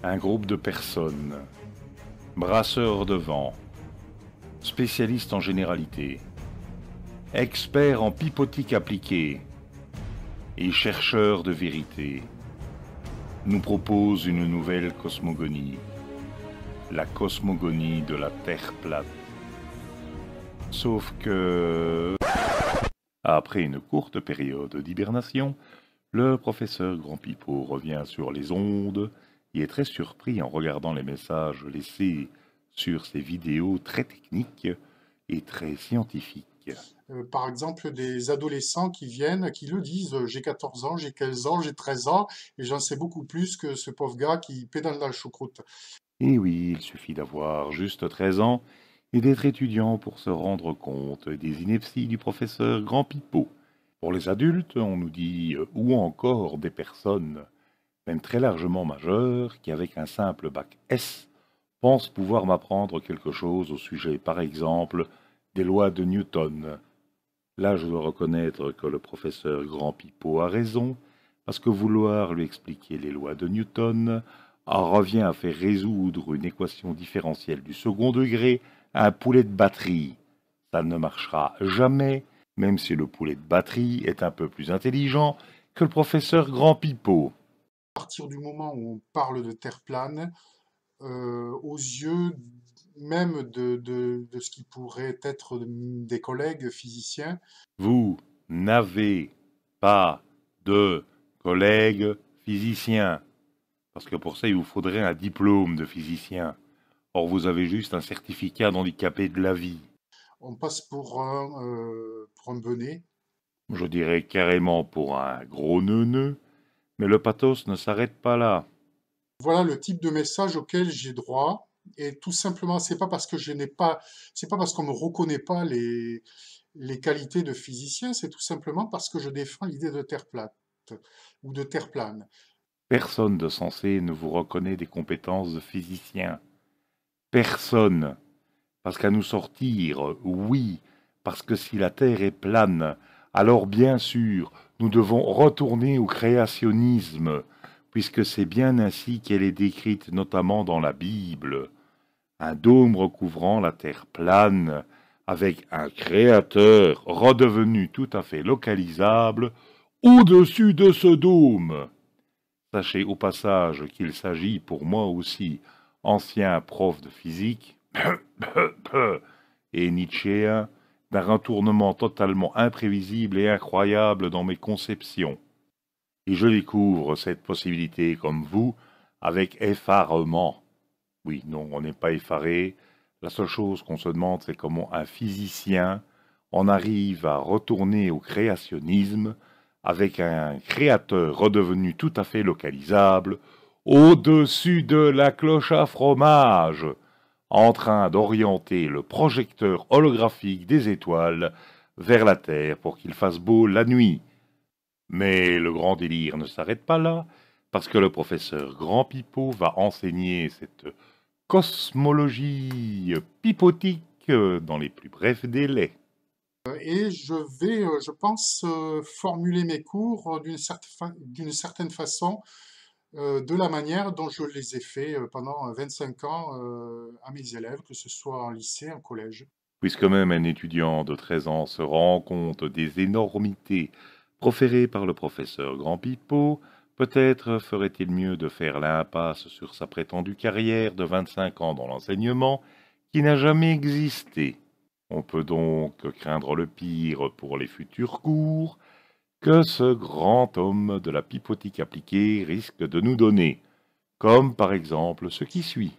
Un groupe de personnes, brasseurs de vent, spécialistes en généralité, experts en pipotique appliquée et chercheurs de vérité, nous proposent une nouvelle cosmogonie, la cosmogonie de la Terre plate. Sauf que, après une courte période d'hibernation, le professeur Grand Pipeau revient sur les ondes et est très surpris en regardant les messages laissés sur ces vidéos très techniques et très scientifiques. Par exemple, des adolescents qui viennent, qui le disent, j'ai 14 ans, j'ai 15 ans, j'ai 13 ans, et j'en sais beaucoup plus que ce pauvre gars qui pédale dans la choucroute. Et oui, il suffit d'avoir juste 13 ans et d'être étudiant pour se rendre compte des inepties du professeur Grand Pipeau. Pour les adultes, on nous dit, ou encore des personnes, même très largement majeures, qui avec un simple bac S, pensent pouvoir m'apprendre quelque chose au sujet, par exemple, des lois de Newton. Là, je dois reconnaître que le professeur Grand Pipeau a raison, parce que vouloir lui expliquer les lois de Newton revient à faire résoudre une équation différentielle du second degré à un poulet de batterie. Ça ne marchera jamais, même si le poulet de batterie est un peu plus intelligent que le professeur Grand Pipeau. À partir du moment où on parle de Terre plane, aux yeux même de ce qui pourrait être des collègues physiciens, Vous n'avez pas de collègue physicien, parce que pour ça, il vous faudrait un diplôme de physicien. Or, vous avez juste un certificat d'handicapé de la vie. on passe pour un benet. Je dirais carrément pour un gros neuneu, mais le pathos ne s'arrête pas là. Voilà le type de message auquel j'ai droit. Et tout simplement, c'est pas parce qu'on me reconnaît pas les qualités de physicien, c'est tout simplement parce que je défends l'idée de terre plate ou de terre plane. Personne de sensé ne vous reconnaît des compétences de physicien. Personne. Parce qu'à nous sortir, oui, parce que si la Terre est plane, alors bien sûr, nous devons retourner au créationnisme, puisque c'est bien ainsi qu'elle est décrite notamment dans la Bible. Un dôme recouvrant la Terre plane, avec un créateur redevenu tout à fait localisable au-dessus de ce dôme. Sachez au passage qu'il s'agit pour moi aussi, ancien prof de physique, et nietzschéen, d'un retournement totalement imprévisible et incroyable dans mes conceptions. Et je découvre cette possibilité comme vous, avec effarement. Oui, non, on n'est pas effaré. La seule chose qu'on se demande, c'est comment un physicien en arrive à retourner au créationnisme avec un créateur redevenu tout à fait localisable au-dessus de la cloche à fromage, en train d'orienter le projecteur holographique des étoiles vers la Terre pour qu'il fasse beau la nuit. Mais le grand délire ne s'arrête pas là, parce que le professeur Grand Pipeau va enseigner cette cosmologie pipotique dans les plus brefs délais. Et je vais, je pense, formuler mes cours d'une certaine façon, de la manière dont je les ai faits pendant 25 ans à mes élèves, que ce soit en lycée, en collège. Puisque même un étudiant de 13 ans se rend compte des énormités proférées par le professeur Grand Pipeau, peut-être ferait-il mieux de faire l'impasse sur sa prétendue carrière de 25 ans dans l'enseignement qui n'a jamais existé. On peut donc craindre le pire pour les futurs cours que ce grand homme de la pipotique appliquée risque de nous donner, comme par exemple ce qui suit.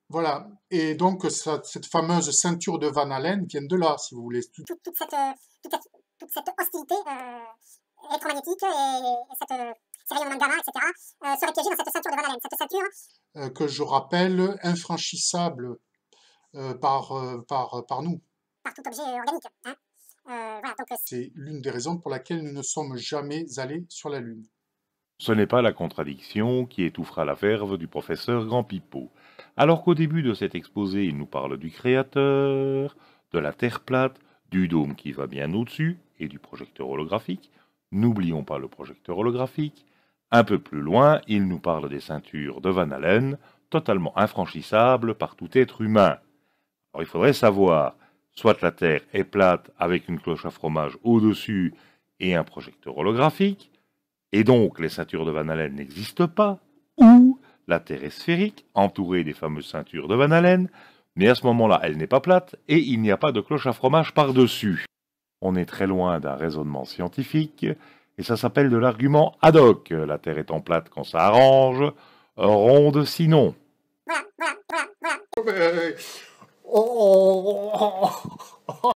Voilà. Et donc, cette fameuse ceinture de Van Allen vient de là, si vous voulez. Toute cette hostilité électromagnétique et ces rayonnements de gamma, etc., serait piégée dans cette ceinture de Van Allen. Cette ceinture que je rappelle infranchissable par nous. Par tout objet organique. Hein. Voilà, donc, c'est l'une des raisons pour laquelle nous ne sommes jamais allés sur la Lune. Ce n'est pas la contradiction qui étouffera la verve du professeur Grand Pipeau. Alors qu'au début de cet exposé, il nous parle du Créateur, de la Terre plate, du dôme qui va bien au-dessus et du projecteur holographique. N'oublions pas le projecteur holographique. Un peu plus loin, il nous parle des ceintures de Van Allen, totalement infranchissables par tout être humain. Alors il faudrait savoir, soit la Terre est plate avec une cloche à fromage au-dessus et un projecteur holographique, et donc les ceintures de Van Allen n'existent pas, ou la Terre est sphérique, entourée des fameuses ceintures de Van Allen, mais à ce moment-là, elle n'est pas plate et il n'y a pas de cloche à fromage par-dessus. On est très loin d'un raisonnement scientifique, et ça s'appelle de l'argument ad hoc, la Terre étant plate quand ça arrange, ronde sinon. Voilà.